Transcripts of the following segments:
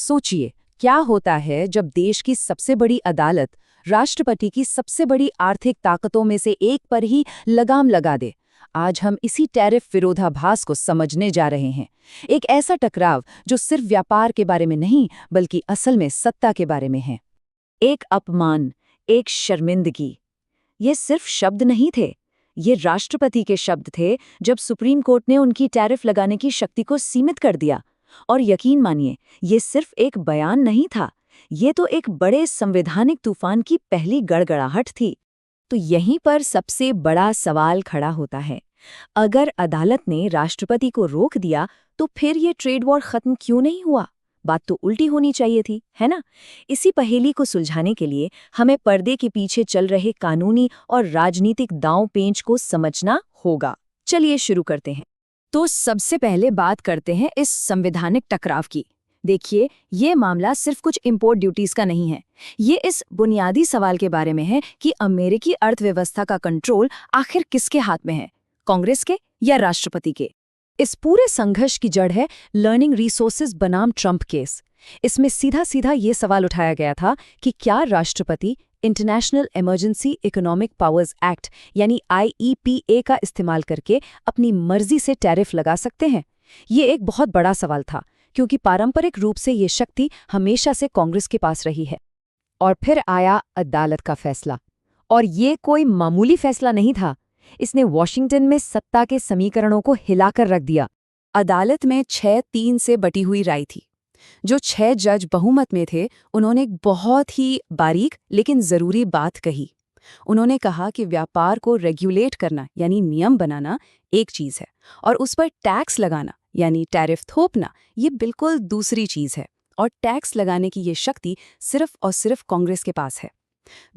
सोचिए, क्या होता है जब देश की सबसे बड़ी अदालत राष्ट्रपति की सबसे बड़ी आर्थिक ताकतों में से एक पर ही लगाम लगा दे। आज हम इसी टैरिफ विरोधाभास को समझने जा रहे हैं। एक ऐसा टकराव जो सिर्फ व्यापार के बारे में नहीं, बल्कि असल में सत्ता के बारे में है। एक अपमान, एक शर्मिंदगी। ये सिर्फ शब्द नहीं थे, ये राष्ट्रपति के शब्द थे जब सुप्रीम कोर्ट ने उनकी टैरिफ लगाने की शक्ति को सीमित कर दिया। और यकीन मानिए, ये सिर्फ एक बयान नहीं था, ये तो एक बड़े संवैधानिक तूफान की पहली गड़गड़ाहट थी। तो यहीं पर सबसे बड़ा सवाल खड़ा होता है, अगर अदालत ने राष्ट्रपति को रोक दिया तो फिर ये ट्रेड वॉर खत्म क्यों नहीं हुआ? बात तो उल्टी होनी चाहिए थी, है ना? इसी पहेली को सुलझाने के लिए हमें पर्दे के पीछे चल रहे कानूनी और राजनीतिक दांव-पेंच को समझना होगा। चलिए शुरू करते हैं। तो सबसे पहले बात करते हैं इस संवैधानिक टकराव की। देखिए, ये मामला सिर्फ कुछ इंपोर्ट ड्यूटीज का नहीं है। ये इस बुनियादी सवाल के बारे में है कि अमेरिकी अर्थव्यवस्था का कंट्रोल आखिर किसके हाथ में है, कांग्रेस के या राष्ट्रपति के? इस पूरे संघर्ष की जड़ है लर्निंग रिसोर्सेज बनाम ट्रंप केस। इसमें सीधा सीधा ये सवाल उठाया गया था कि क्या राष्ट्रपति international emergency economic powers act यानी IEPA का इस्तेमाल करके अपनी मर्जी से टैरिफ लगा सकते हैं? ये एक बहुत बड़ा सवाल था, क्योंकि पारंपरिक रूप से ये शक्ति हमेशा से कांग्रेस के पास रही है। और फिर आया अदालत का फैसला, और ये कोई मामूली फैसला नहीं था। इसने वॉशिंगटन में सत्ता के समीकरणों को हिलाकर रख दिया। अदालत में 6-3 से बटी हुई राय थी। जो 6 जज बहुमत में थे, उन्होंने एक बहुत ही बारीक लेकिन जरूरी बात कही। उन्होंने कहा कि व्यापार को रेगुलेट करना यानी नियम बनाना एक चीज है, और उस पर टैक्स लगाना यानी टैरिफ थोपना ये बिल्कुल दूसरी चीज है। और टैक्स लगाने की ये शक्ति सिर्फ और सिर्फ कांग्रेस के पास है।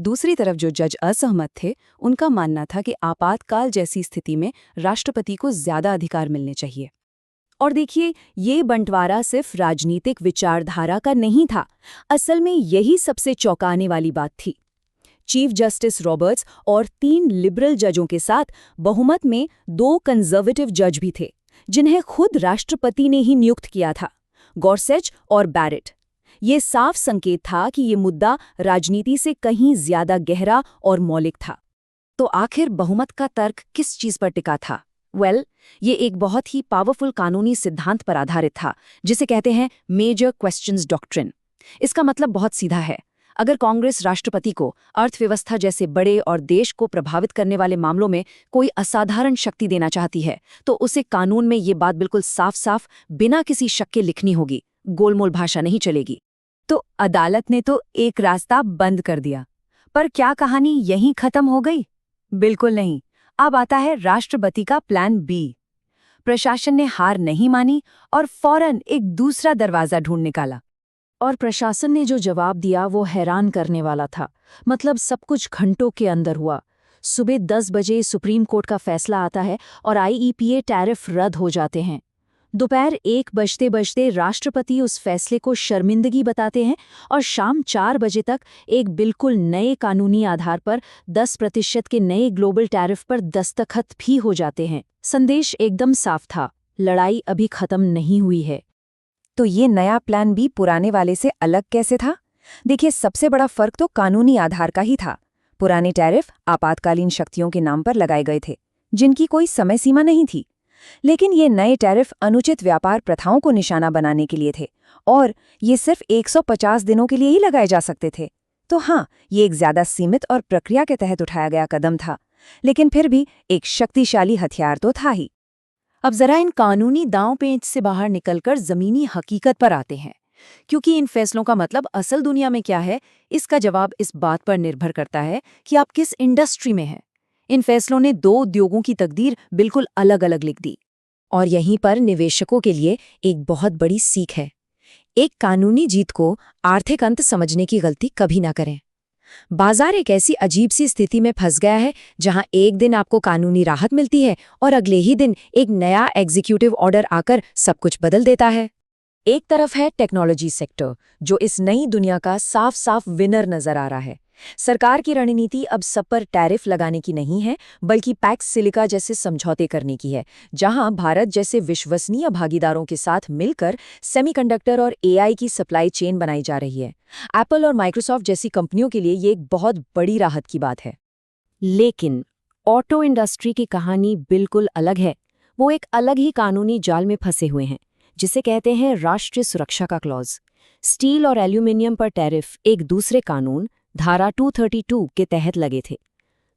दूसरी तरफ जो जज असहमत थे, उनका मानना था कि आपातकाल जैसी स्थिति में राष्ट्रपति को ज्यादा अधिकार मिलने चाहिए। और देखिए, ये बंटवारा सिर्फ राजनीतिक विचारधारा का नहीं था, असल में यही सबसे चौंकाने वाली बात थी। चीफ जस्टिस रॉबर्ट्स और 3 लिबरल जजों के साथ बहुमत में 2 कंजर्वेटिव जज भी थे, जिन्हें खुद राष्ट्रपति ने ही नियुक्त किया था, गॉर्सेच और बैरेट। ये साफ संकेत था कि ये मुद्दा राजनीति से कहीं ज्यादा गहरा और मौलिक था। तो आखिर बहुमत का तर्क किस चीज पर टिका था? ये एक बहुत ही पावरफुल कानूनी सिद्धांत पर आधारित था, जिसे कहते हैं मेजर क्वेश्चंस डॉक्ट्रिन। इसका मतलब बहुत सीधा है। अगर कांग्रेस राष्ट्रपति को अर्थव्यवस्था जैसे बड़े और देश को प्रभावित करने वाले मामलों में कोई असाधारण शक्ति देना चाहती है, तो उसे कानून में ये बात बिल्कुल साफ साफ बिना किसी शक के लिखनी होगी, गोलमोल भाषा नहीं चलेगी। तो अदालत ने तो एक रास्ता बंद कर दिया, पर क्या कहानी यहीं खत्म हो गई? बिल्कुल नहीं। अब आता है राष्ट्रपति का प्लान बी। प्रशासन ने हार नहीं मानी और फौरन एक दूसरा दरवाजा ढूंढ निकाला। और प्रशासन ने जो जवाब दिया वो हैरान करने वाला था। मतलब सब कुछ घंटों के अंदर हुआ। सुबह 10 बजे सुप्रीम कोर्ट का फैसला आता है और IEPA टैरिफ रद्द हो जाते हैं। दोपहर 1 बजते बजते राष्ट्रपति उस फैसले को शर्मिंदगी बताते हैं और शाम 4 बजे तक एक बिल्कुल नए कानूनी आधार पर 10% के नए ग्लोबल टैरिफ पर दस्तखत भी हो जाते हैं। संदेश एकदम साफ था, लड़ाई अभी खत्म नहीं हुई है। तो ये नया प्लान बी पुराने वाले से अलग कैसे था? देखिए, सबसे बड़ा फर्क तो कानूनी आधार का ही था। पुराने टैरिफ आपातकालीन शक्तियों के नाम पर लगाए गए थे, जिनकी कोई समय सीमा नहीं थी। लेकिन ये नए टैरिफ अनुचित व्यापार प्रथाओं को निशाना बनाने के लिए थे, और ये सिर्फ 150 दिनों के लिए ही लगाए जा सकते थे। तो हाँ, ये एक ज्यादा सीमित और प्रक्रिया के तहत उठाया गया कदम था, लेकिन फिर भी एक शक्तिशाली हथियार तो था ही। अब जरा इन कानूनी दांव-पेच से बाहर निकलकर जमीनी हकीकत पर आते हैं, क्योंकि इन फैसलों का मतलब असल दुनिया में क्या है, इसका जवाब इस बात पर निर्भर करता है कि आप किस इंडस्ट्री में हैं। इन फैसलों ने 2 उद्योगों की तकदीर बिल्कुल अलग-अलग लिख दी। और यहीं पर निवेशकों के लिए एक बहुत बड़ी सीख है। एक कानूनी जीत को आर्थिक अंत समझने की गलती कभी ना करें। बाजार एक ऐसी अजीब सी स्थिति में फंस गया है, जहां एक दिन आपको कानूनी राहत मिलती है और अगले ही दिन एक नया एग्जीक्यूटिव ऑर्डर आकर सब कुछ बदल देता है। एक तरफ है टेक्नोलॉजी सेक्टर, जो इस नई दुनिया का साफ साफ विनर नजर आ रहा है। सरकार की रणनीति अब सब पर टैरिफ लगाने की नहीं है, बल्कि पैक्स सिलिका जैसे समझौते करने की है, जहां भारत जैसे विश्वसनीय भागीदारों के साथ मिलकर सेमीकंडक्टर और एआई की सप्लाई चेन बनाई जा रही है। एप्पल और माइक्रोसॉफ्ट जैसी कंपनियों के लिए ये एक बहुत बड़ी राहत की बात है। लेकिन ऑटो इंडस्ट्री की कहानी बिल्कुल अलग है। वो एक अलग ही कानूनी जाल में फंसे हुए हैं, जिसे कहते हैं राष्ट्रीय सुरक्षा का क्लॉज। स्टील और एल्यूमिनियम पर टैरिफ एक दूसरे कानून धारा 232 के तहत लगे थे।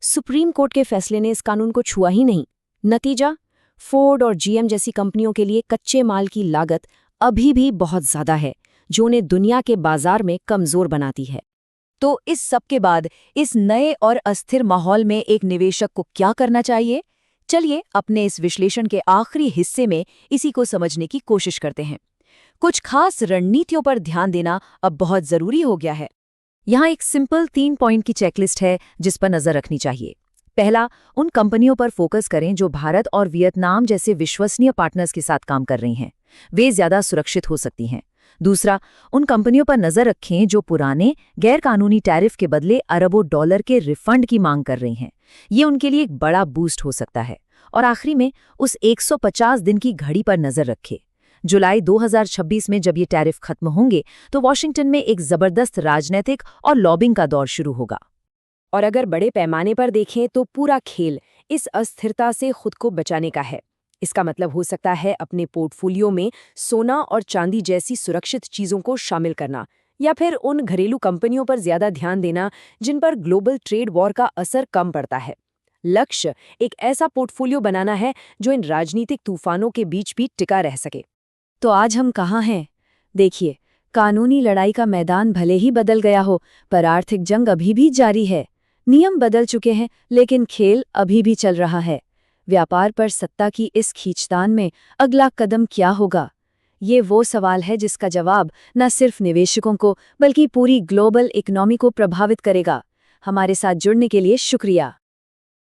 सुप्रीम कोर्ट के फैसले ने इस कानून को छुआ ही नहीं। नतीजा, फोर्ड और जीएम जैसी कंपनियों के लिए कच्चे माल की लागत अभी भी बहुत ज्यादा है, जो उन्हें दुनिया के बाजार में कमजोर बनाती है। तो इस सब के बाद इस नए और अस्थिर माहौल में एक निवेशक को क्या करना चाहिए? चलिए अपने इस विश्लेषण के आखिरी हिस्से में इसी को समझने की कोशिश करते हैं। कुछ खास रणनीतियों पर ध्यान देना अब बहुत जरूरी हो गया है। यहाँ एक सिंपल 3 पॉइंट की चेकलिस्ट है जिस पर नजर रखनी चाहिए। पहला, उन कंपनियों पर फोकस करें जो भारत और वियतनाम जैसे विश्वसनीय पार्टनर्स के साथ काम कर रही हैं। वे ज्यादा सुरक्षित हो सकती हैं। दूसरा, उन कंपनियों पर नजर रखें जो पुराने गैरकानूनी टैरिफ के बदले अरबों डॉलर के रिफंड की मांग कर रही हैं। ये उनके लिए एक बड़ा बूस्ट हो सकता है। और आखिरी में उस 150 दिन की घड़ी पर नजर रखें। जुलाई 2026 में जब ये टैरिफ खत्म होंगे तो वॉशिंगटन में एक जबरदस्त राजनीतिक और लॉबिंग का दौर शुरू होगा। और अगर बड़े पैमाने पर देखें तो पूरा खेल इस अस्थिरता से खुद को बचाने का है। इसका मतलब हो सकता है अपने पोर्टफोलियो में सोना और चांदी जैसी सुरक्षित चीजों को शामिल करना, या फिर उन घरेलू कंपनियों पर ज्यादा ध्यान देना जिन पर ग्लोबल ट्रेड वॉर का असर कम पड़ता है। लक्ष्य एक ऐसा पोर्टफोलियो बनाना है जो इन राजनीतिक तूफानों के बीच भी टिका रह सके। तो आज हम कहाँ हैं? देखिए, कानूनी लड़ाई का मैदान भले ही बदल गया हो, पर आर्थिक जंग अभी भी जारी है। नियम बदल चुके हैं, लेकिन खेल अभी भी चल रहा है। व्यापार पर सत्ता की इस खींचतान में अगला कदम क्या होगा? ये वो सवाल है जिसका जवाब न सिर्फ निवेशकों को, बल्कि पूरी ग्लोबल इकोनॉमी को प्रभावित करेगा। हमारे साथ जुड़ने के लिए शुक्रिया।